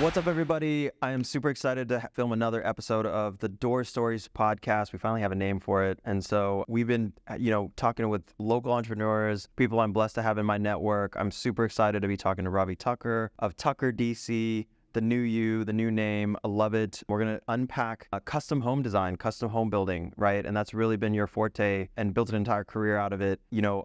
What's up, everybody? I am super excited to film another episode of the Door Stories podcast. We finally have a name for it. And so we've been, talking with local entrepreneurs, people I'm blessed to have in my network. I'm super excited to be talking to Ravi Thakkar of Thakkar, DC, the new you, the new name. I love it. We're going to unpack custom home design, custom home building, right? And that's really been your forte and built an entire career out of it.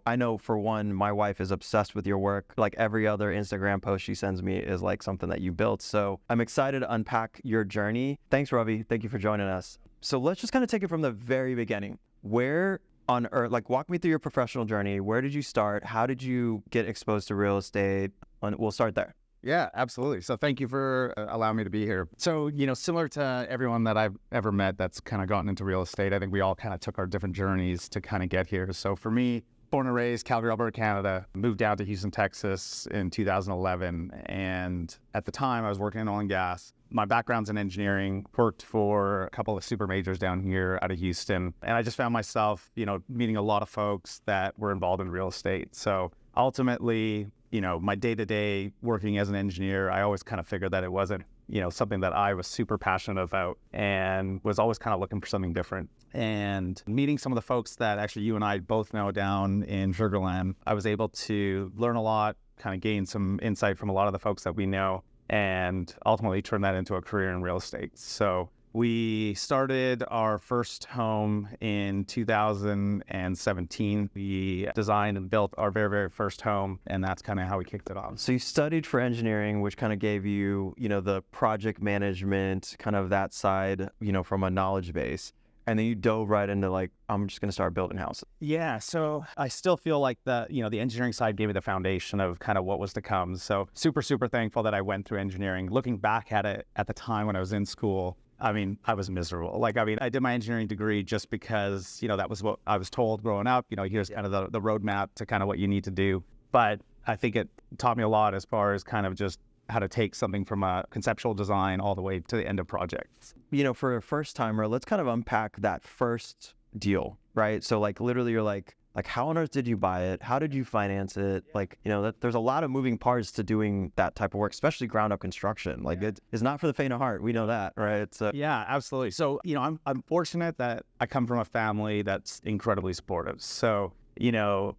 I know for one, my wife is obsessed with your work. Like every other Instagram post she sends me is like something that you built. So I'm excited to unpack your journey. Thanks, Ravi. Thank you for joining us. So let's just kind of take it from the very beginning. Where on earth, walk me through your professional journey. Where did you start? How did you get exposed to real estate? And we'll start there. Yeah, absolutely. So thank you for allowing me to be here. So, similar to everyone that I've ever met that's kind of gotten into real estate, I think we all kind of took our different journeys to kind of get here. So for me, born and raised, Calgary, Alberta, Canada, moved down to Houston, Texas in 2011. And at the time I was working in oil and gas. My background's in engineering, worked for a couple of super majors down here out of Houston. And I just found myself, meeting a lot of folks that were involved in real estate. So ultimately, my day-to-day working as an engineer, I always kind of figured that it wasn't, something that I was super passionate about and was always kind of looking for something different. And meeting some of the folks that actually you and I both know down in Sugarland, I was able to learn a lot, kind of gain some insight from a lot of the folks that we know, and ultimately turn that into a career in real estate. So we started our first home in 2017. We designed and built our very, very first home, and that's kind of how we kicked it off. So you studied for engineering, which kind of gave you, the project management, kind of that side, from a knowledge base. And then you dove right into I'm just going to start building houses. Yeah. So I still feel like the engineering side gave me the foundation of kind of what was to come. So super, super thankful that I went through engineering. Looking back at it at the time when I was in school, I was miserable. I did my engineering degree just because, that was what I was told growing up. Here's kind of the roadmap to kind of what you need to do. But I think it taught me a lot as far as kind of just how to take something from a conceptual design all the way to the end of projects. For a first timer, let's kind of unpack that first deal, right? So literally you're like how on earth did you buy it? How did you finance it? There's a lot of moving parts to doing that type of work, especially ground up construction. It is not for the faint of heart. We know that, right? Yeah, absolutely. So, I'm fortunate that I come from a family that's incredibly supportive. So,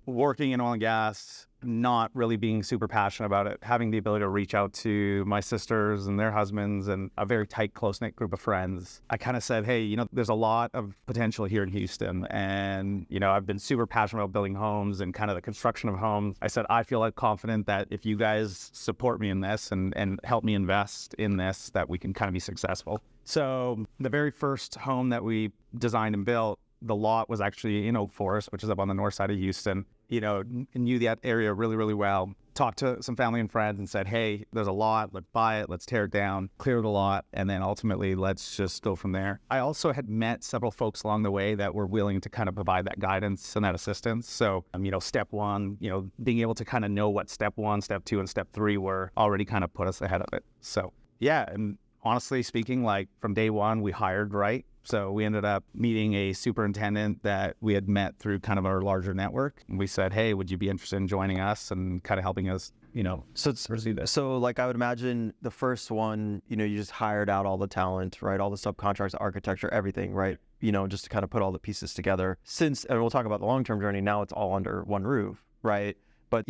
working in oil and gas, not really being super passionate about it, having the ability to reach out to my sisters and their husbands and a very tight, close-knit group of friends. I kind of said, hey, there's a lot of potential here in Houston. And, I've been super passionate about building homes and kind of the construction of homes. I said, I feel confident that if you guys support me in this and help me invest in this, that we can kind of be successful. So the very first home that we designed and built, the lot was actually in Oak Forest, which is up on the north side of Houston. Knew that area really, really well. Talked to some family and friends and said, hey, there's a lot, let's buy it, let's tear it down, clear the lot, and then ultimately let's just go from there. I also had met several folks along the way that were willing to kind of provide that guidance and that assistance. So, step one, being able to kind of know what step one, step two, and step three were already kind of put us ahead of it. So, yeah, and honestly speaking, from day one, we hired right. So we ended up meeting a superintendent that we had met through kind of our larger network. And we said, hey, would you be interested in joining us and kind of helping us, pursue this? So I would imagine the first one, you just hired out all the talent, right? All the subcontracts, architecture, everything, right? Just to kind of put all the pieces together. And we'll talk about the long-term journey. Now it's all under one roof, right? But,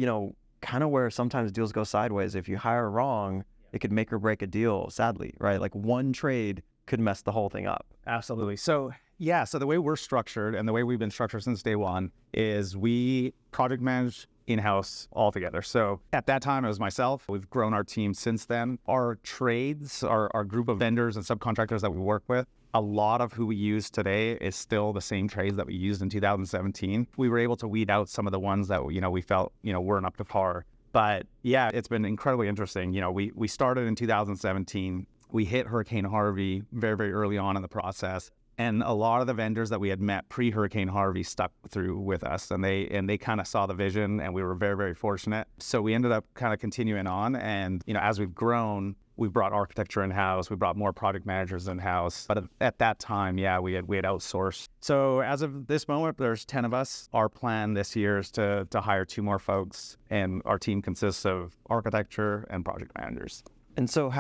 kind of where sometimes deals go sideways. If you hire wrong, it could make or break a deal, sadly, right? One trade could mess the whole thing up. Absolutely. So the way we're structured and the way we've been structured since day one is we project manage in-house altogether. So at that time, it was myself. We've grown our team since then. Our trades, our group of vendors and subcontractors that we work with, a lot of who we use today is still the same trades that we used in 2017. We were able to weed out some of the ones that, we felt, weren't up to par. But yeah, it's been incredibly interesting. We started in 2017. We hit Hurricane Harvey very, very early on in the process. And a lot of the vendors that we had met pre-Hurricane Harvey stuck through with us, and they kind of saw the vision, and we were very, very fortunate. So we ended up kind of continuing on, and as we've grown, we brought architecture in-house, we brought more project managers in-house. But at that time, we had outsourced. So as of this moment, there's 10 of us. Our plan this year is to hire 2 more folks, and our team consists of architecture and project managers. And so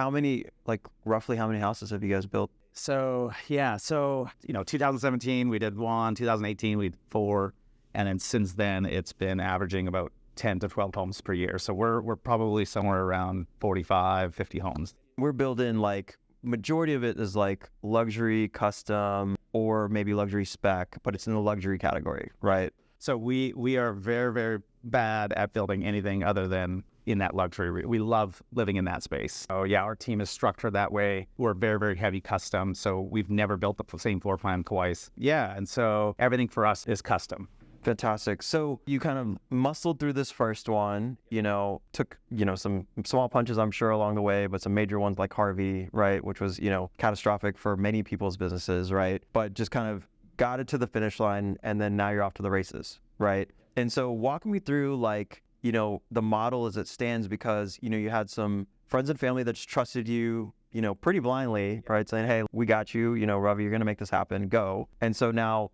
roughly how many houses have you guys built? So, 2017, we did 1, 2018, we did 4. And then since then, it's been averaging about 10 to 12 homes per year. So we're probably somewhere around 45, 50 homes. We're building majority of it is luxury, custom, or maybe luxury spec, but it's in the luxury category, right? So we are very, very bad at building anything other than in that luxury. We love living in that space. So yeah, our team is structured that way. We're very, very heavy custom. So we've never built the same floor plan twice. Yeah. And so everything for us is custom. Fantastic. So you kind of muscled through this first one, took, some small punches, I'm sure, along the way, but some major ones like Harvey, right, which was, catastrophic for many people's businesses, right? But just kind of got it to the finish line, and then now you're off to the races, right? And so walk me through, the model as it stands, because, you had some friends and family that just trusted you, pretty blindly, right? Saying, hey, we got you, Ravi, you're going to make this happen, go. And so now,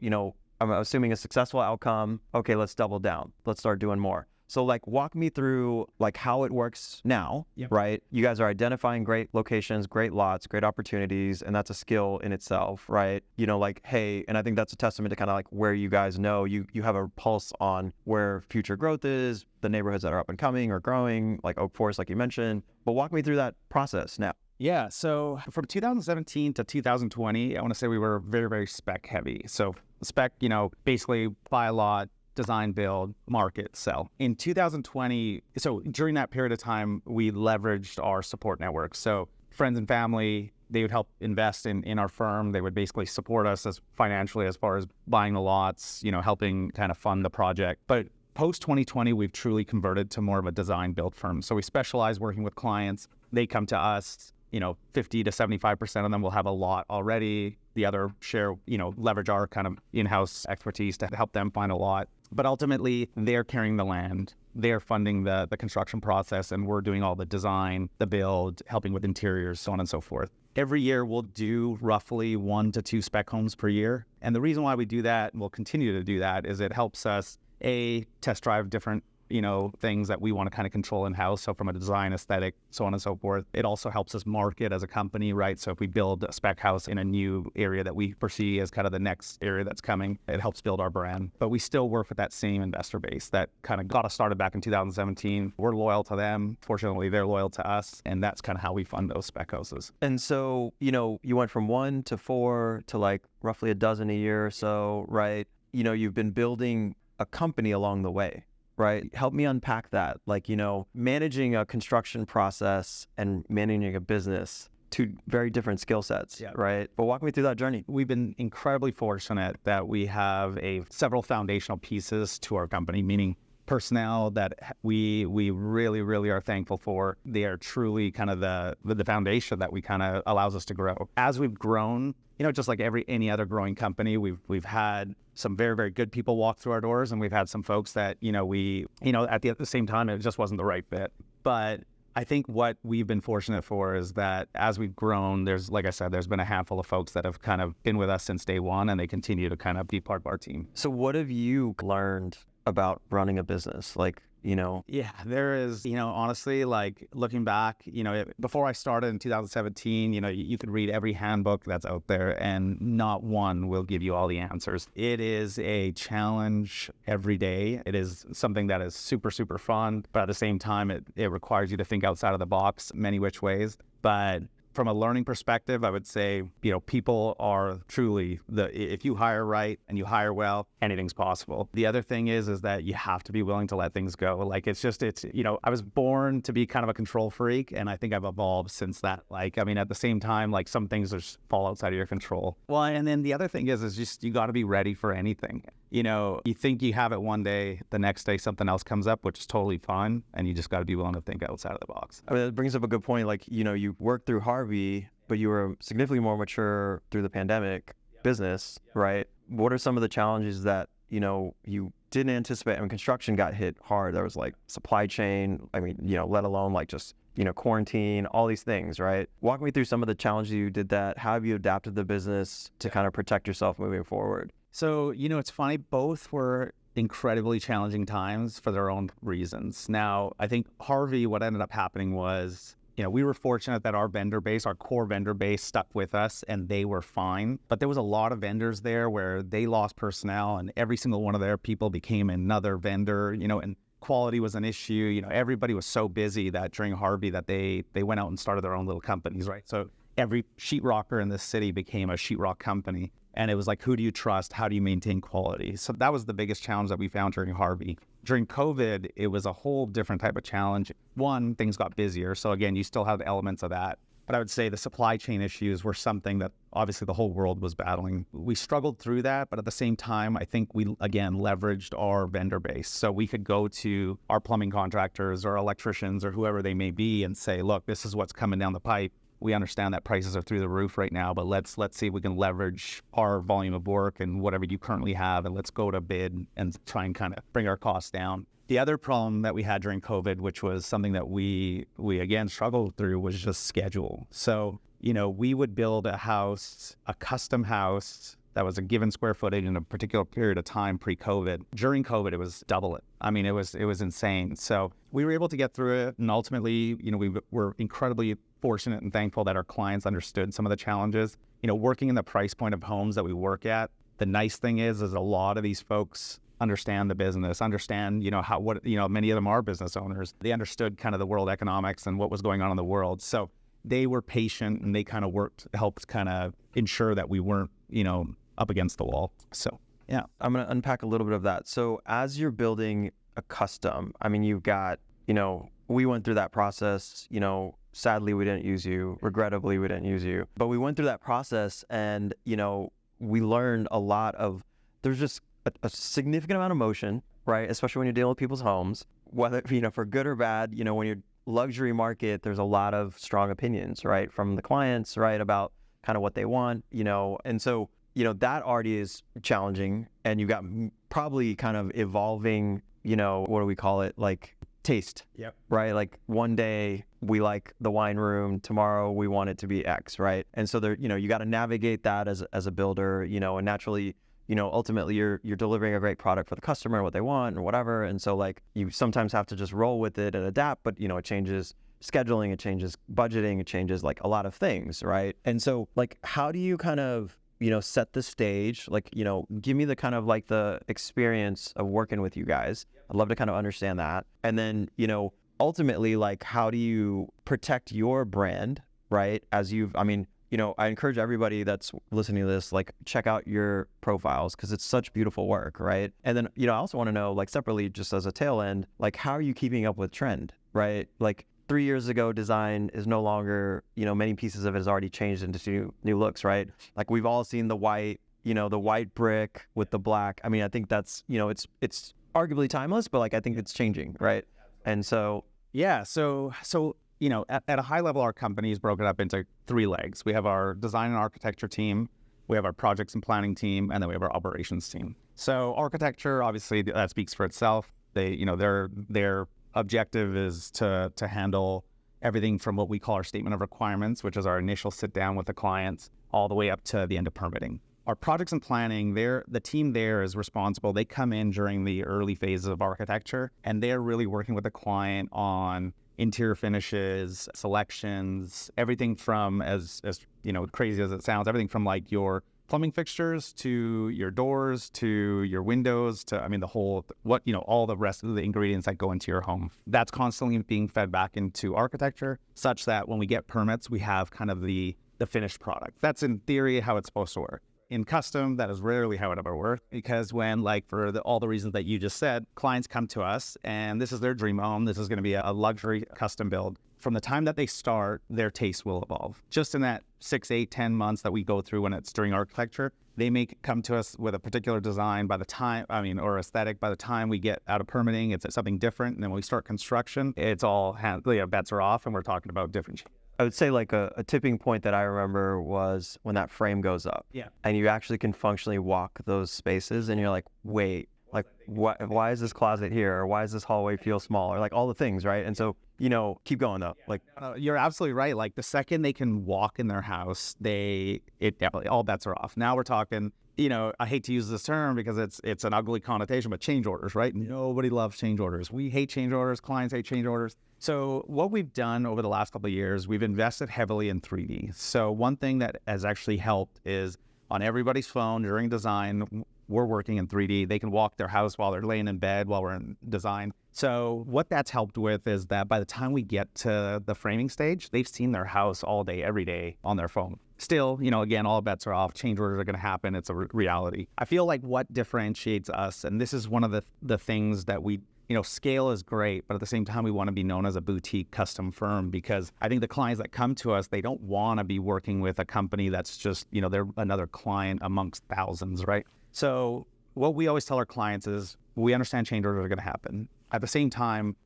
I'm assuming a successful outcome. Okay, let's double down. Let's start doing more. So walk me through how it works now, right? You guys are identifying great locations, great lots, great opportunities, and that's a skill in itself, right? Hey, and I think that's a testament to kind of where you guys know you have a pulse on where future growth is, the neighborhoods that are up and coming or growing, like Oak Forest, like you mentioned. But walk me through that process now. Yeah, so from 2017 to 2020, I want to say we were very, very spec heavy. So spec, basically buy a lot, design, build, market, sell. In 2020, so during that period of time, we leveraged our support network. So friends and family, they would help invest in our firm. They would basically support us as financially as far as buying the lots, helping kind of fund the project. But post 2020, we've truly converted to more of a design build firm. So we specialize working with clients. They come to us. 50 to 75% of them will have a lot already. The other share, leverage our kind of in-house expertise to help them find a lot. But ultimately, they're carrying the land. They're funding the construction process, and we're doing all the design, the build, helping with interiors, so on and so forth. Every year, we'll do roughly 1 to 2 spec homes per year. And the reason why we do that, and we'll continue to do that, is it helps us, test drive different things that we want to kind of control in-house. So from a design, aesthetic, so on and so forth. It also helps us market as a company, right? So if we build a spec house in a new area that we foresee as kind of the next area that's coming, it helps build our brand. But we still work with that same investor base that kind of got us started back in 2017. We're loyal to them. Fortunately, they're loyal to us. And that's kind of how we fund those spec houses. And so, you went from 1 to 4 to roughly a dozen a year or so, right? You've been building a company along the way. Right? Help me unpack that. Managing a construction process and managing a business, 2 very different skill sets, right? But walk me through that journey. We've been incredibly fortunate that we have several foundational pieces to our company, meaning personnel that we really, really are thankful for. They are truly kind of the foundation that we kind of allows us to grow. As we've grown, just like any other growing company, we've had some very, very good people walk through our doors, and we've had some folks that, at the same time, it just wasn't the right fit. But I think what we've been fortunate for is that as we've grown, like I said, there's been a handful of folks that have kind of been with us since day one, and they continue to kind of be part of our team. So what have you learned about running a business? Yeah, there is, honestly, looking back, before I started in 2017, you could read every handbook that's out there, and not one will give you all the answers. It is a challenge every day. It is something that is super, super fun, but at the same time, it requires you to think outside of the box many which ways. But from a learning perspective, I would say, people are truly if you hire right and you hire well, anything's possible. The other thing is that you have to be willing to let things go. I was born to be kind of a control freak, and I think I've evolved since that. At the same time, some things just fall outside of your control. Well, and then the other thing is just, you got to be ready for anything. You think you have it one day, the next day something else comes up, which is totally fine, and you just got to be willing to think outside of the box. I mean, that brings up a good point. You worked through Harvey, but you were significantly more mature through the pandemic business, right? What are some of the challenges that, you didn't anticipate? I mean, construction got hit hard. There was supply chain, let alone just quarantine, all these things, right? Walk me through some of the challenges you did that. How have you adapted the business to kind of protect yourself moving forward? So, it's funny, both were incredibly challenging times for their own reasons. Now, I think Harvey, what ended up happening was we were fortunate that our core vendor base stuck with us and they were fine. But there was a lot of vendors there where they lost personnel and every single one of their people became another vendor, and quality was an issue. Everybody was so busy that during Harvey that they went out and started their own little companies, right? So every sheetrocker in this city became a sheetrock company. And it was like, who do you trust? How do you maintain quality? So that was the biggest challenge that we found during Harvey. During COVID, it was a whole different type of challenge. One, things got busier. So again, you still have elements of that. But I would say the supply chain issues were something that obviously the whole world was battling. We struggled through that, but at the same time, I think we, again, leveraged our vendor base. So we could go to our plumbing contractors or electricians or whoever they may be and say, look, this is what's coming down the pipe. We understand that prices are through the roof right now, but let's see if we can leverage our volume of work and whatever you currently have, and let's go to bid and try and kind of bring our costs down. The other problem that we had during COVID, which was something that we again struggled through, was just schedule. So, we would build a custom house that was a given square footage in a particular period of time pre-COVID. During COVID, it was double it. I mean, it was insane. So we were able to get through it. And ultimately, we were incredibly fortunate and thankful that our clients understood some of the challenges. Working in the price point of homes that we work at, the nice thing is a lot of these folks understand the business, understand, many of them are business owners. They understood kind of the world economics and what was going on in the world. So they were patient and they kind of helped kind of ensure that we weren't, up against the wall. So, yeah. I'm going to unpack a little bit of that. So as you're building a custom, I mean, you've got, we went through that process, sadly we didn't use you, regrettably we didn't use you, but we went through that process and, we learned a lot of, there's just a significant amount of emotion, right? Especially when you're dealing with people's homes, whether, for good or bad, when you're luxury market, there's a lot of strong opinions, right? From the clients, right? About kind of what they want, and so, that already is challenging, and you've got probably kind of evolving, what do we call it? Like taste, yep. Right? Like one day we like the wine room, tomorrow we want it to be X, right? And so there, you got to navigate that as a builder, and naturally, ultimately you're delivering a great product for the customer and what they want and whatever. And so like you sometimes have to just roll with it and adapt, but it changes scheduling, it changes budgeting, it changes like a lot of things, right? And so like, how do you kind of, set the stage, like, give me the kind of like the experience of working with you guys. I'd love to kind of understand that. And then, ultimately, like, how do you protect your brand, right? I encourage everybody that's listening to this, like, check out your profiles because it's such beautiful work, right? And then, I also want to know, like, separately, just as a tail end, like, how are you keeping up with trend, right? Like, 3 years ago, design is no longer, many pieces of it has already changed into new looks, right? Like, we've all seen the white, the white brick with the black. I mean, I think that's, it's arguably timeless, but like, I think it's changing, right? And so, yeah, so at a high level, our company is broken up into 3 legs. We have our design and architecture team, we have our projects and planning team, and then we have our operations team. So architecture, obviously, that speaks for itself. They, their objective is to handle everything from what we call our statement of requirements, which is our initial sit down with the clients, all the way up to the end of permitting. Our projects and planning, the team there is responsible. They come in during the early phases of architecture, and they're really working with the client on interior finishes, selections, everything from, as crazy as it sounds, everything from like your plumbing fixtures to your doors to your windows to, the whole, all the rest of the ingredients that go into your home. That's constantly being fed back into architecture, such that when we get permits, we have kind of the finished product. That's in theory how it's supposed to work. In custom, that is rarely how it ever works, because when, like, for all the reasons that you just said, clients come to us and this is their dream home, this is going to be a luxury custom build. From the time that they start, their taste will evolve. Just in that 6, 8, 10 months that we go through when it's during architecture, they may come to us with a particular design or aesthetic. By the time we get out of permitting, it's something different. And then when we start construction, it's all, bets are off and we're talking about different. I would say like a tipping point that I remember was when that frame goes up. Yeah. And you actually can functionally walk those spaces and you're like, wait, like why is this closet here? Or why does this hallway feel smaller? Like all the things, right? And so, keep going though. Like, you're absolutely right. Like the second they can walk in their house, all bets are off. Now we're talking I hate to use this term because it's an ugly connotation, but change orders, right? Nobody loves change orders. We hate change orders. Clients hate change orders. So what we've done over the last couple of years, we've invested heavily in 3D. So one thing that has actually helped is on everybody's phone during design, we're working in 3D. They can walk their house while they're laying in bed while we're in design. So what that's helped with is that by the time we get to the framing stage, they've seen their house all day, every day on their phone. Still, again, all bets are off. Change orders are going to happen. It's a reality. I feel like what differentiates us, and this is one of the things that we, scale is great, but at the same time, we want to be known as a boutique custom firm because I think the clients that come to us, they don't want to be working with a company that's just, they're another client amongst thousands, right? So what we always tell our clients is we understand change orders are going to happen. At the same time,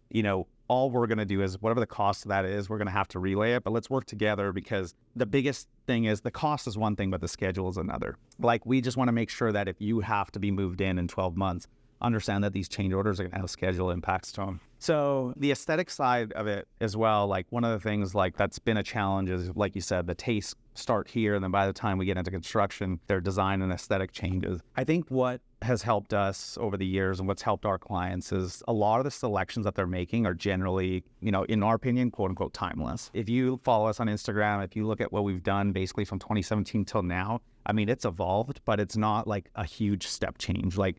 all we're going to do is whatever the cost of that is, we're going to have to relay it, but let's work together because the biggest thing is the cost is one thing, but the schedule is another. Like we just want to make sure that if you have to be moved in 12 months, understand that these change orders are going to have schedule impacts to them. So the aesthetic side of it as well, like one of the things like that's been a challenge is, like you said, the tastes start here, and then by the time we get into construction, their design and aesthetic changes. I think what has helped us over the years and what's helped our clients is a lot of the selections that they're making are generally, in our opinion, quote unquote, timeless. If you follow us on Instagram, if you look at what we've done basically from 2017 till now, I mean, it's evolved, but it's not like a huge step change. Like,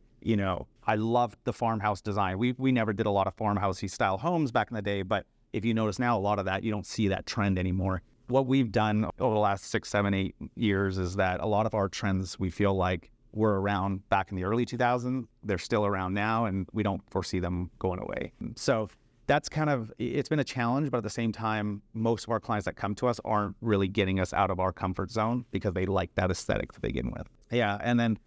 I love the farmhouse design. We never did a lot of farmhousey style homes back in the day, but if you notice now, a lot of that, you don't see that trend anymore. What we've done over the last 6, 7, 8 years is that a lot of our trends, we feel like were around back in the early 2000s. They're still around now, and we don't foresee them going away. So that's it's been a challenge, but at the same time, most of our clients that come to us aren't really getting us out of our comfort zone because they like that aesthetic to begin with. And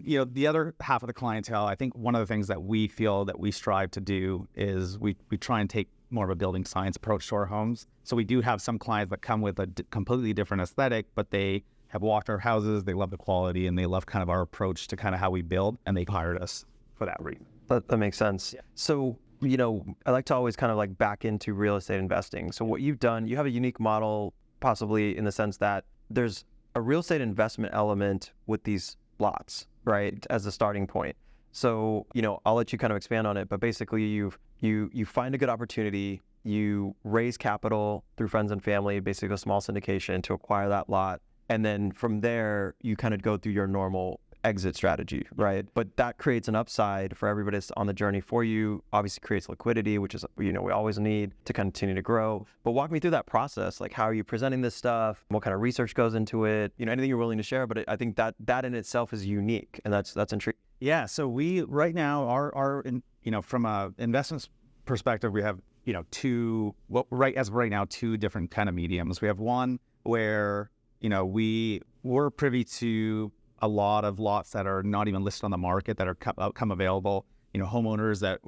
the other half of the clientele, I think one of the things that we feel that we strive to do is we try and take more of a building science approach to our homes. So we do have some clients that come with a completely different aesthetic, but they have walked our houses, they love the quality, and they love kind of our approach to kind of how we build, and they hired us for that reason. That makes sense. Yeah. So, I like to always kind of like back into real estate investing. So what you've done, you have a unique model, possibly in the sense that there's a real estate investment element with these lots, right, as a starting point. So, I'll let you kind of expand on it, but basically you find a good opportunity, you raise capital through friends and family, basically a small syndication to acquire that lot. And then from there, you kind of go through your normal exit strategy, right? But that creates an upside for everybody that's on the journey for you, obviously creates liquidity, which is, we always need to continue to grow. But walk me through that process. Like, how are you presenting this stuff? What kind of research goes into it? Anything you're willing to share, but I think that in itself is unique, and that's intriguing. Yeah. So we, right now, our from a investments perspective, we have, two different kind of mediums. We have one where, we're privy to a lot of lots that are not even listed on the market that are come available. Homeowners that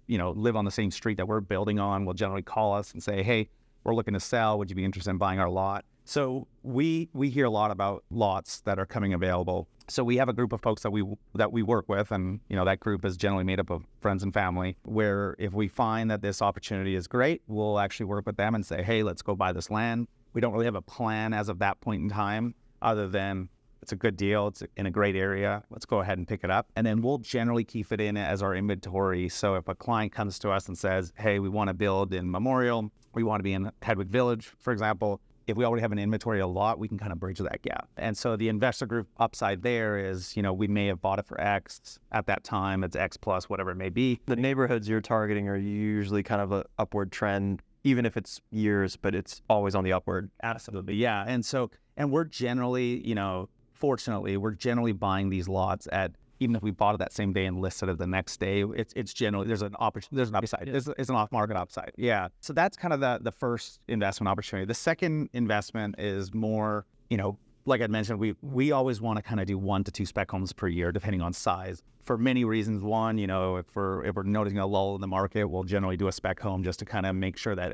live on the same street that we're building on will generally call us and say, hey, we're looking to sell. Would you be interested in buying our lot? So we hear a lot about lots that are coming available. So we have a group of folks that we work with, and that group is generally made up of friends and family, where if we find that this opportunity is great, we'll actually work with them and say, hey, let's go buy this land. We don't really have a plan as of that point in time, other than it's a good deal, it's in a great area, let's go ahead and pick it up. And then we'll generally keep it in as our inventory. So if a client comes to us and says, hey, we want to build in Memorial, we want to be in Hedwig Village, for example, if we already have an inventory a lot, we can kind of bridge that gap. And so the investor group upside there is, we may have bought it for X at that time, it's X plus, whatever it may be. The neighborhoods you're targeting are usually kind of an upward trend, even if it's years, but it's always on the upward. Absolutely, yeah. And we're generally, fortunately, we're generally buying these lots at, even if we bought it that same day and listed it the next day, it's generally, there's an upside. It's an off-market upside. Yeah. So that's kind of the first investment opportunity. The second investment is more, like I mentioned, we always want to kind of do 1 to 2 spec homes per year, depending on size, for many reasons. One, if we're noticing a lull in the market, we'll generally do a spec home just to kind of make sure that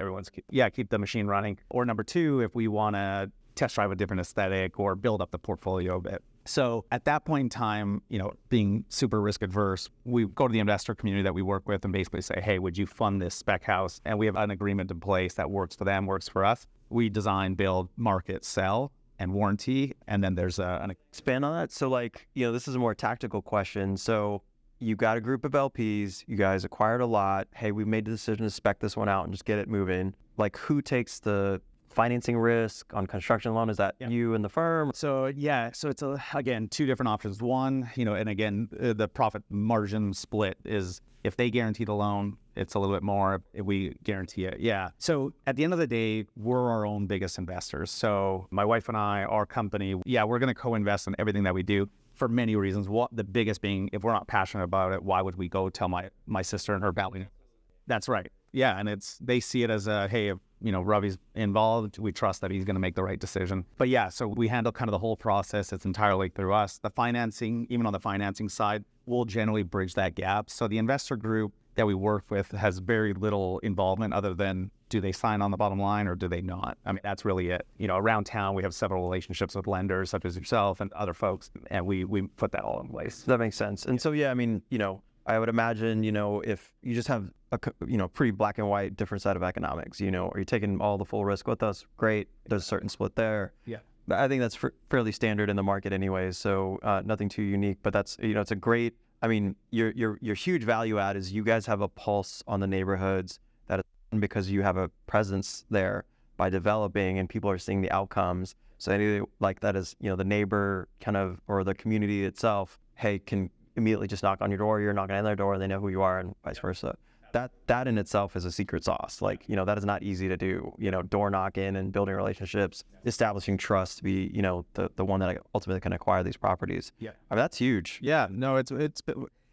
keep the machine running. Or number 2, if we want to test drive a different aesthetic or build up the portfolio a bit. So at that point in time, being super risk adverse, we go to the investor community that we work with and basically say, hey, would you fund this spec house? And we have an agreement in place that works for them, works for us. We design, build, market, sell. and warranty. And then there's an Expand on that. So like, this is a more tactical question. So you got a group of LPs, you guys acquired a lot. Hey, we made the decision to spec this one out and just get it moving. Like, who takes the financing risk on construction loan? Is that you and the firm? So it's again, two different options. One, and again, the profit margin split is if they guarantee the loan, it's a little bit more. If we guarantee it, So at the end of the day, we're our own biggest investors. So my wife and I, our company, we're going to co-invest in everything that we do for many reasons. What the biggest being, if we're not passionate about it, why would we go tell my sister and her family? That's right. Yeah, and they see it as hey, if Ravi's involved, we trust that he's going to make the right decision. But so we handle kind of the whole process. It's entirely through us. The financing, even on the financing side, we'll generally bridge that gap. So the investor group that we work with has very little involvement other than do they sign on the bottom line or do they not? I mean, that's really it. Around town, we have several relationships with lenders such as yourself and other folks, and we put that all in place. That makes sense. And so, I would imagine, if you just have a, pretty black and white different set of economics, are you taking all the full risk with us? Great. There's a certain split there. Yeah. But I think that's fairly standard in the market anyways. So nothing too unique, but that's, it's a great, your huge value add is you guys have a pulse on the neighborhoods that is because you have a presence there by developing and people are seeing the outcomes. So anything like that is, the neighbor kind of, or the community itself, hey, can immediately just knock on your door, you're knocking on their door, they know who you are and vice versa. That in itself is a secret sauce. Like, that is not easy to do, door knocking and building relationships, establishing trust to be, the one that ultimately can acquire these properties. Yeah. That's huge. Yeah, no, it's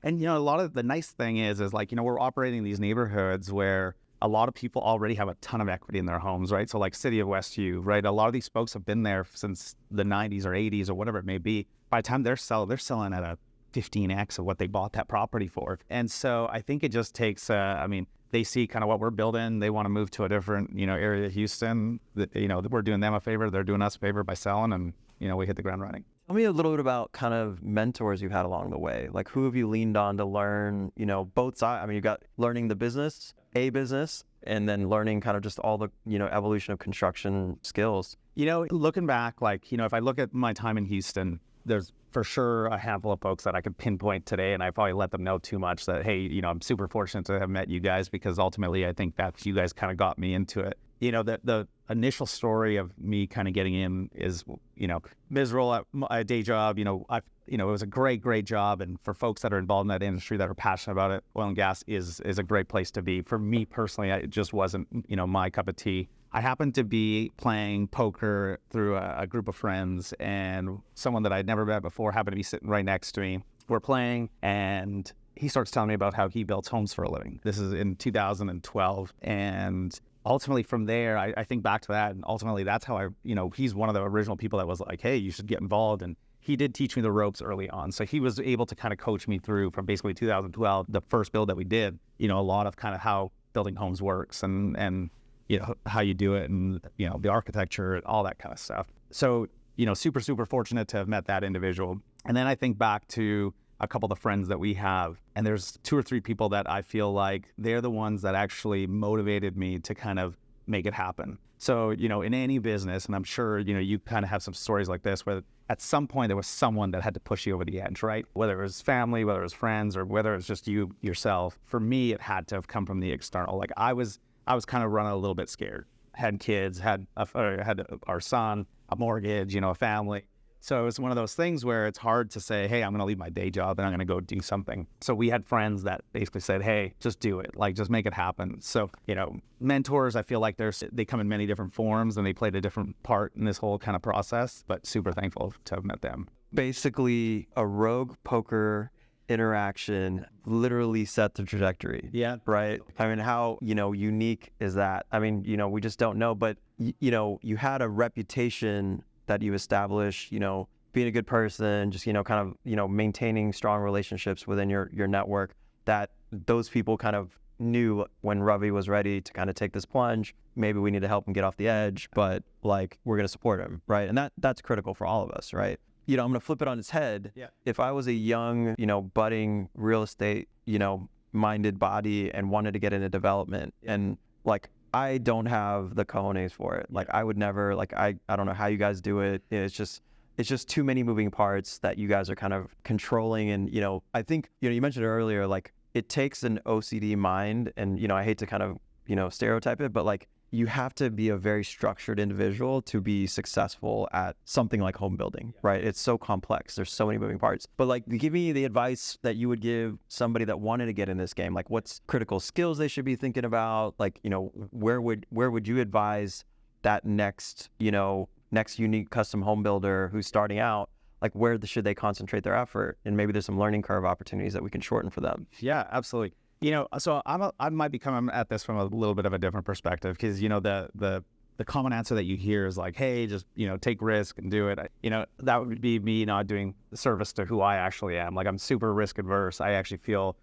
and a lot of the nice thing is like, we're operating in these neighborhoods where a lot of people already have a ton of equity in their homes, right? So like City of Westview, right? A lot of these folks have been there since the 90s or 80s or whatever it may be. By the time they're selling at a 15x of what they bought that property for. And so I think it just takes, they see kind of what we're building. They want to move to a different, area of Houston. We're doing them a favor. They're doing us a favor by selling and, we hit the ground running. Tell me a little bit about kind of mentors you've had along the way. Like, who have you leaned on to learn, both sides? You got learning the business, and then learning kind of just all the, evolution of construction skills. Looking back, if I look at my time in Houston, there's for sure a handful of folks that I could pinpoint today, and I probably let them know too much that, hey, I'm super fortunate to have met you guys because ultimately I think that you guys kind of got me into it. The initial story of me kind of getting in is, miserable at my day job. It was a great job. And for folks that are involved in that industry that are passionate about it, oil and gas is a great place to be. For me personally, it just wasn't, my cup of tea. I happened to be playing poker through a group of friends, and someone that I'd never met before happened to be sitting right next to me. We're playing, and he starts telling me about how he builds homes for a living. This is in 2012. And ultimately from there, I think back to that, and ultimately that's how he's one of the original people that was like, hey, you should get involved. And he did teach me the ropes early on. So he was able to kind of coach me through from basically 2012, the first build that we did, a lot of kind of how building homes works and how you do it and, the architecture, all that kind of stuff. So, super fortunate to have met that individual. And then I think back to a couple of the friends that we have, and there's 2 or 3 people that I feel like they're the ones that actually motivated me to kind of make it happen. So, in any business, and I'm sure, you kind of have some stories like this where at some point there was someone that had to push you over the edge, right? Whether it was family, whether it was friends, or whether it was just you yourself. For me, it had to have come from the external. Like I was kind of running a little bit scared. Had kids, had our son, a mortgage, a family. So it was one of those things where it's hard to say, hey, I'm going to leave my day job and I'm going to go do something. So we had friends that basically said, hey, just do it. Like, just make it happen. So, mentors, I feel like they come in many different forms and they played a different part in this whole kind of process, but super thankful to have met them. Basically, a rogue poker interaction literally set the trajectory. Yeah. Right. How, unique is that? We just don't know, but you had a reputation that you established, being a good person, just, maintaining strong relationships within your network, that those people kind of knew when Ravi was ready to kind of take this plunge. Maybe we need to help him get off the edge, but like, we're going to support him. Right. And that's critical for all of us. Right. I'm going to flip it on its head. Yeah. If If I was a young, budding real estate, minded body and wanted to get into development, and like I don't have the cojones for it. Like I would never, like I don't know how you guys do it. It's just too many moving parts that you guys are kind of controlling. And, I think, you mentioned earlier, like it takes an OCD mind, and, I hate to kind of, stereotype it, but like you have to be a very structured individual to be successful at something like home building, right? It's so complex. There's so many moving parts. But like, give me the advice that you would give somebody that wanted to get in this game. Like, what's critical skills they should be thinking about? Like, where would you advise that next unique custom home builder who's starting out? Like, where should they concentrate their effort? And maybe there's some learning curve opportunities that we can shorten for them. Yeah, absolutely. So I might be coming at this from a little bit of a different perspective, because, the common answer that you hear is like, hey, just, take risk and do it. That would be me not doing service to who I actually am. Like, I'm super risk adverse. I actually feel,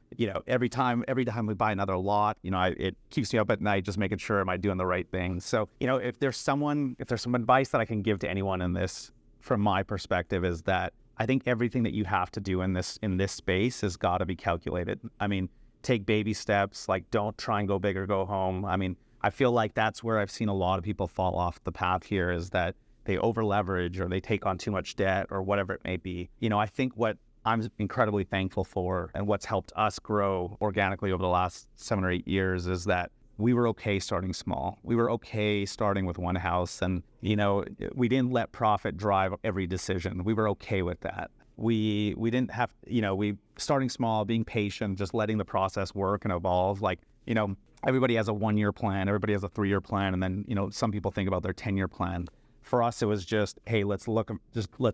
every time we buy another lot, it keeps me up at night just making sure, am I doing the right thing? So, if there's some advice that I can give to anyone in this, from my perspective, is that I think everything that you have to do in this space has got to be calculated. I mean, take baby steps. Like, don't try and go big or go home. I mean, I feel like that's where I've seen a lot of people fall off the path here, is that they over leverage or they take on too much debt or whatever it may be. I think what I'm incredibly thankful for, and what's helped us grow organically over the last 7 or 8 years, is that we were okay starting small. We were okay starting with one house, and, we didn't let profit drive every decision. We were okay with that. We didn't have, we starting small, being patient, just letting the process work and evolve. Like, everybody has a 1-year plan, everybody has a 3-year plan, and then, some people think about their 10-year plan. For us, it was just, hey, let's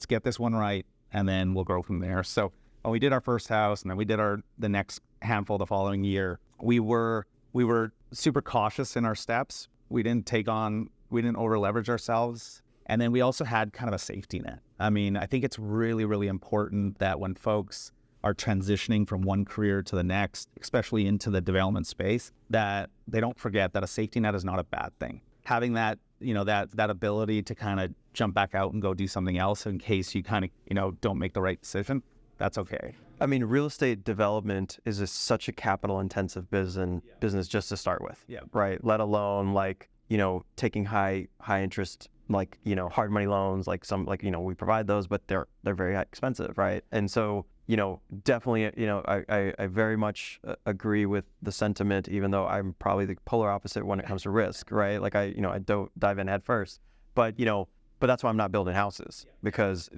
get this one right, and then we'll grow from there. So when we did our first house, and then we did the next handful the following year, we were super cautious in our steps. We didn't over leverage ourselves. And then we also had kind of a safety net. I mean, I think it's really, really important that when folks are transitioning from one career to the next, especially into the development space, that they don't forget that a safety net is not a bad thing. Having that, that ability to kind of jump back out and go do something else in case you kind of, don't make the right decision, that's okay. I mean, real estate development is such a capital intensive business just to start with, right? Let alone like, taking high interest, like, hard money loans, like we provide those, but they're very expensive, right? And so, definitely, I very much agree with the sentiment, even though I'm probably the polar opposite when it comes to risk, right? Like I don't dive in head first, but that's why I'm not building houses, because,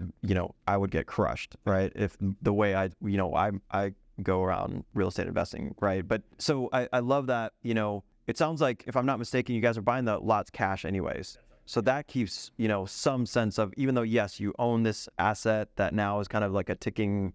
I would get crushed, right? If the way I go around real estate investing, right? But so I love that, it sounds like, if I'm not mistaken, you guys are buying the lots cash anyways. So that keeps, some sense of, even though, yes, you own this asset that now is kind of like a ticking,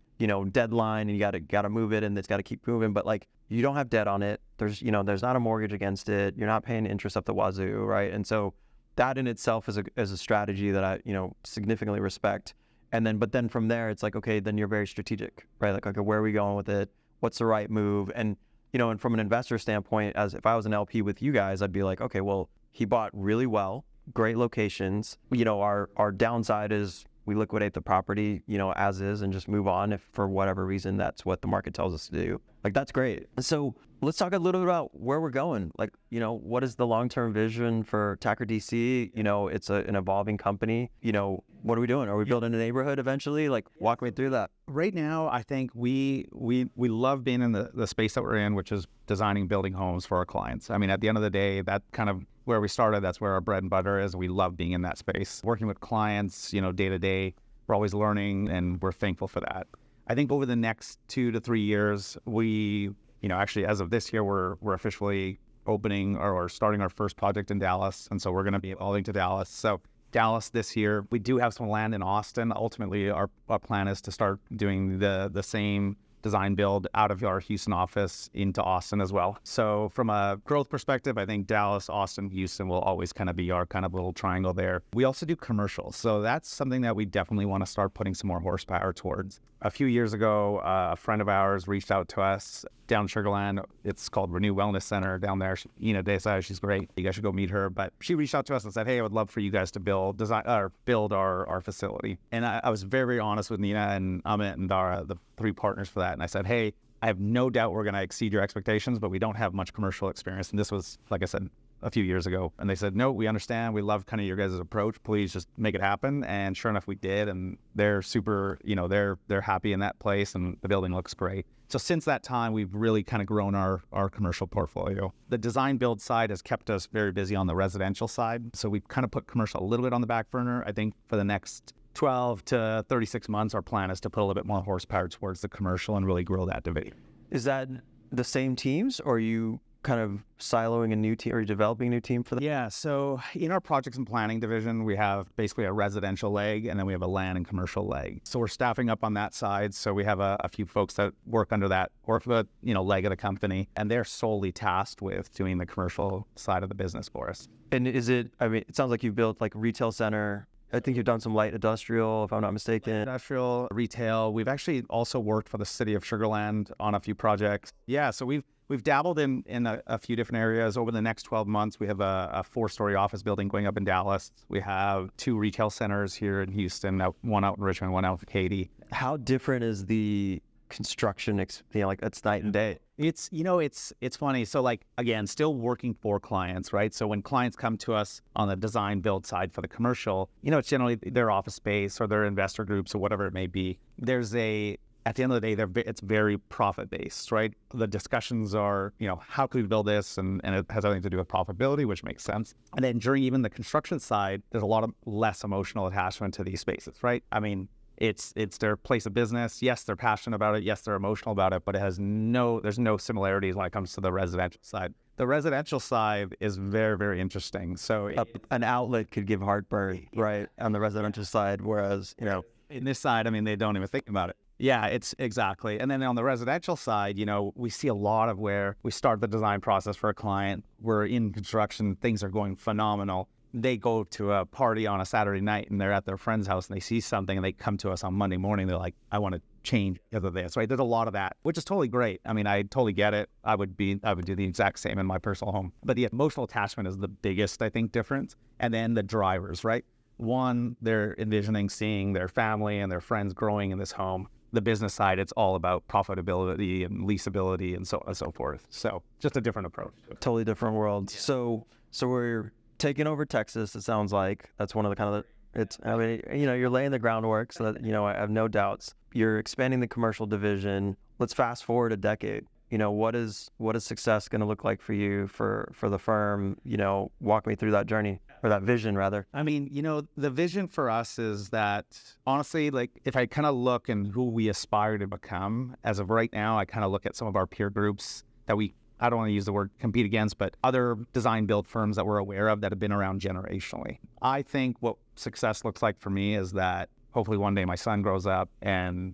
deadline, and you got to move it, and it's got to keep moving, but like, you don't have debt on it. There's not a mortgage against it. You're not paying interest up the wazoo, right? And so that in itself is a strategy that I, significantly respect. But then from there, it's like, okay, then you're very strategic, right? Like, okay, where are we going with it? What's the right move? And, and from an investor standpoint, as if I was an LP with you guys, I'd be like, okay, well, he bought really well, great locations. Our downside is we liquidate the property, as is, and just move on if for whatever reason that's what the market tells us to do. Like, that's great. So let's talk a little bit about where we're going. Like, what is the long-term vision for Thakkar DC? It's an evolving company. What are we doing? Are we building a neighborhood eventually? Like, walk me through that. Right now, I think we love being in the space that we're in, which is designing, building homes for our clients. I mean, at the end of the day, that kind of where we started, that's where our bread and butter is. We love being in that space, working with clients, day to day. We're always learning, and we're thankful for that. I think over the next 2 to 3 years, we, actually as of this year, we're officially opening or starting our first project in Dallas. And so we're going to be evolving to Dallas. So Dallas this year, we do have some land in Austin. Ultimately, our plan is to start doing the same design build out of our Houston office into Austin as well. So from a growth perspective, I think Dallas, Austin, Houston will always kind of be our kind of little triangle there. We also do commercial. So that's something that we definitely want to start putting some more horsepower towards. A few years ago, a friend of ours reached out to us down Sugarland. It's called Renew Wellness Center down there. She's great. You guys should go meet her. But she reached out to us and said, hey, I would love for you guys to build our facility. And I was very, very honest with Nina and Amit and Dara, the 3 partners for that. And I said, hey, I have no doubt we're going to exceed your expectations, but we don't have much commercial experience. And this was, like I said, a few years ago. And they said, no, we understand. We love kind of your guys' approach. Please just make it happen. And sure enough, we did. And they're super, they're happy in that place, and the building looks great. So since that time, we've really kind of grown our commercial portfolio. The design build side has kept us very busy on the residential side. So we've kind of put commercial a little bit on the back burner. I think for the next 12 to 36 months, our plan is to put a little bit more horsepower towards the commercial and really grow that division. Is that the same teams, or are you kind of siloing a new team, or are you developing a new team for that? Yeah, so in our projects and planning division, we have basically a residential leg, and then we have a land and commercial leg. So we're staffing up on that side. So we have a few folks that work under that leg of the company, and they're solely tasked with doing the commercial side of the business for us. And it sounds like you've built like a retail center. I think you've done some light industrial, if I'm not mistaken. Industrial, retail. We've actually also worked for the city of Sugarland on a few projects. Yeah, so we've dabbled in a few different areas. Over the next 12 months, we have a 4-story office building going up in Dallas. We have 2 retail centers here in Houston, one out in Richmond, one out in Katy. How different is the construction, like it's night and day? It's funny. So like, again, still working for clients, right? So when clients come to us on the design build side for the commercial, it's generally their office space or their investor groups or whatever it may be. At the end of the day, it's very profit-based, right? The discussions are, how can we build this? And it has everything to do with profitability, which makes sense. And then during even the construction side, there's a lot of less emotional attachment to these spaces, right? I mean, it's their place of business. Yes, they're passionate about it. Yes, they're emotional about it, but there's no similarities when it comes to the residential side. The residential side is very, very interesting. So an outlet could give heartburn, right, on the residential side, whereas, in this side, they don't even think about it. Yeah, it's exactly. And then on the residential side, we see a lot of where we start the design process for a client. We're in construction, things are going phenomenal. They go to a party on a Saturday night and they're at their friend's house and they see something and they come to us on Monday morning. They're like, I want to change because of this, right? There's a lot of that, which is totally great. I totally get it. I would do the exact same in my personal home. But the emotional attachment is the biggest, I think, difference. And then the drivers, right? One, they're envisioning seeing their family and their friends growing in this home. The business side, it's all about profitability and leasability and so on and so forth. So just a different approach. Totally different world. Yeah. So we're taking over Texas, it sounds like. That's one of the kind of you're laying the groundwork so that, I have no doubts. You're expanding the commercial division. Let's fast forward a decade. What is success going to look like for you, for the firm? Walk me through that journey, or that vision rather. The vision for us is that, honestly, like if I kind of look and who we aspire to become, as of right now, I kind of look at some of our peer groups that I don't want to use the word compete against, but other design build firms that we're aware of that have been around generationally. I think what success looks like for me is that hopefully one day my son grows up and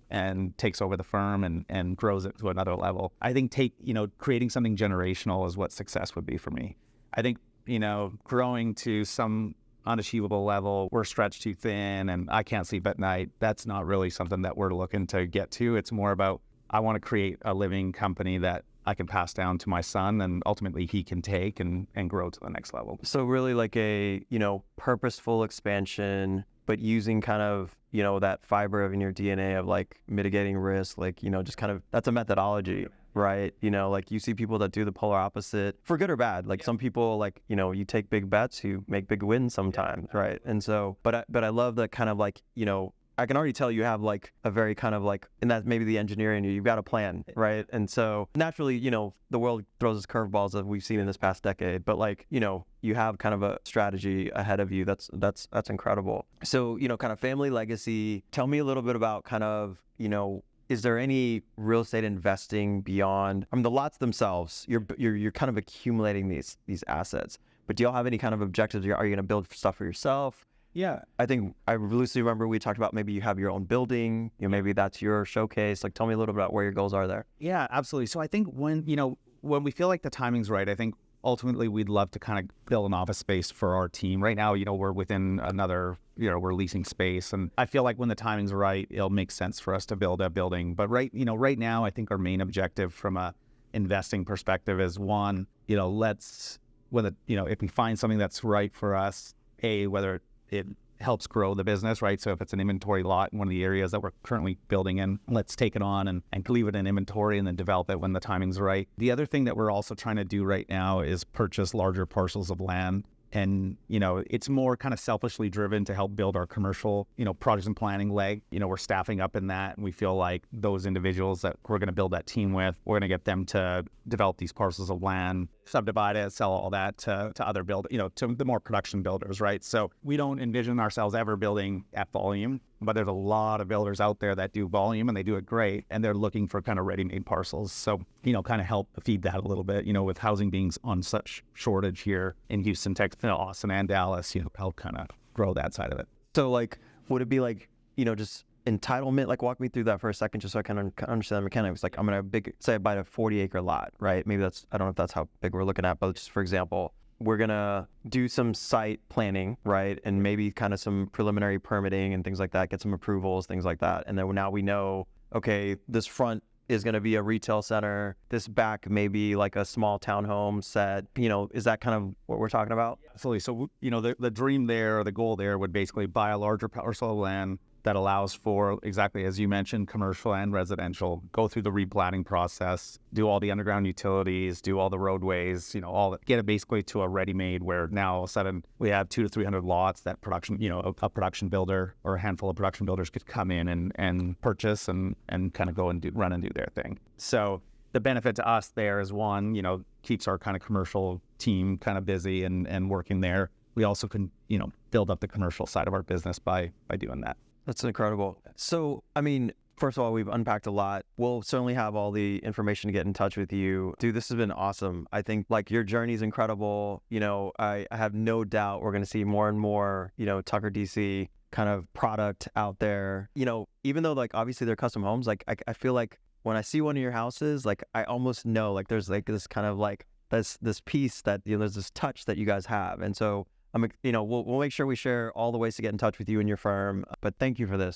takes over the firm and grows it to another level. I think creating something generational is what success would be for me. I think, growing to some unachievable level, we're stretched too thin and I can't sleep at night. That's not really something that we're looking to get to. It's more about, I want to create a living company that I can pass down to my son and ultimately he can take and grow to the next level. So really like a, purposeful expansion, but using kind of, that fiber of in your DNA of like mitigating risk, like, just kind of, that's a methodology, right? Like you see people that do the polar opposite for good or bad. Like some people like, you take big bets, you make big wins sometimes, right? And so, but I love that kind of like, I can already tell you have like a very kind of like, and that's maybe the engineer in you, you've got a plan, right? And so naturally, the world throws us curveballs as we've seen in this past decade, but like, you have kind of a strategy ahead of you. That's incredible. So, kind of family legacy, tell me a little bit about kind of, is there any real estate investing beyond, the lots themselves, you're kind of accumulating these assets, but do y'all have any kind of objectives? Are you going to build stuff for yourself? Yeah. I think I loosely remember we talked about maybe you have your own building, maybe that's your showcase. Like tell me a little bit about where your goals are there. Yeah, absolutely. So I think when we feel like the timing's right, I think ultimately we'd love to kind of build an office space for our team. Right now, we're within another, we're leasing space. And I feel like when the timing's right, it'll make sense for us to build a building. But right now, I think our main objective from a investing perspective is one, if we find something that's right for us, whether it helps grow the business, right? So if it's an inventory lot in one of the areas that we're currently building in, let's take it on and leave it in inventory and then develop it when the timing's right. The other thing that we're also trying to do right now is purchase larger parcels of land. And, it's more kind of selfishly driven to help build our commercial, projects and planning leg. We're staffing up in that, and we feel like those individuals that we're going to build that team with, we're going to get them to develop these parcels of land, subdivide it, sell all that to other to the more production builders, right? So we don't envision ourselves ever building at volume, but there's a lot of builders out there that do volume and they do it great, and they're looking for kind of ready-made parcels. So, kind of help feed that a little bit, with housing being on such shortage here in Houston, Texas, Austin and Dallas, help kind of grow that side of it. So would it be just entitlement? Walk me through that for a second, just so I can understand the mechanics. I'm going to say I buy a 40-acre lot, right? Maybe I don't know if that's how big we're looking at, but just for example, we're going to do some site planning, right? And maybe kind of some preliminary permitting and things like that, get some approvals, things like that. And then now we know, okay, this front is going to be a retail center. This back may be like a small townhome set. Is that kind of what we're talking about? Absolutely. So, the dream there, or the goal there would basically buy a larger parcel of land that allows for, exactly as you mentioned, commercial and residential, go through the replanning process, do all the underground utilities, do all the roadways, get it basically to a ready-made where now all of a sudden we have 200 to 300 lots that production, a production builder or a handful of production builders could come in and purchase and kind of go and run and do their thing. So the benefit to us there is one, keeps our kind of commercial team kind of busy and working there. We also can, build up the commercial side of our business by doing that. That's incredible. So, first of all, we've unpacked a lot. We'll certainly have all the information to get in touch with you. Dude, this has been awesome. I think your journey is incredible. I have no doubt we're going to see more and more, Tucker DC kind of product out there. Even though obviously they're custom homes, I feel like when I see one of your houses, I almost know there's this kind of this piece that, there's this touch that you guys have. And so we'll make sure we share all the ways to get in touch with you and your firm. But thank you for this.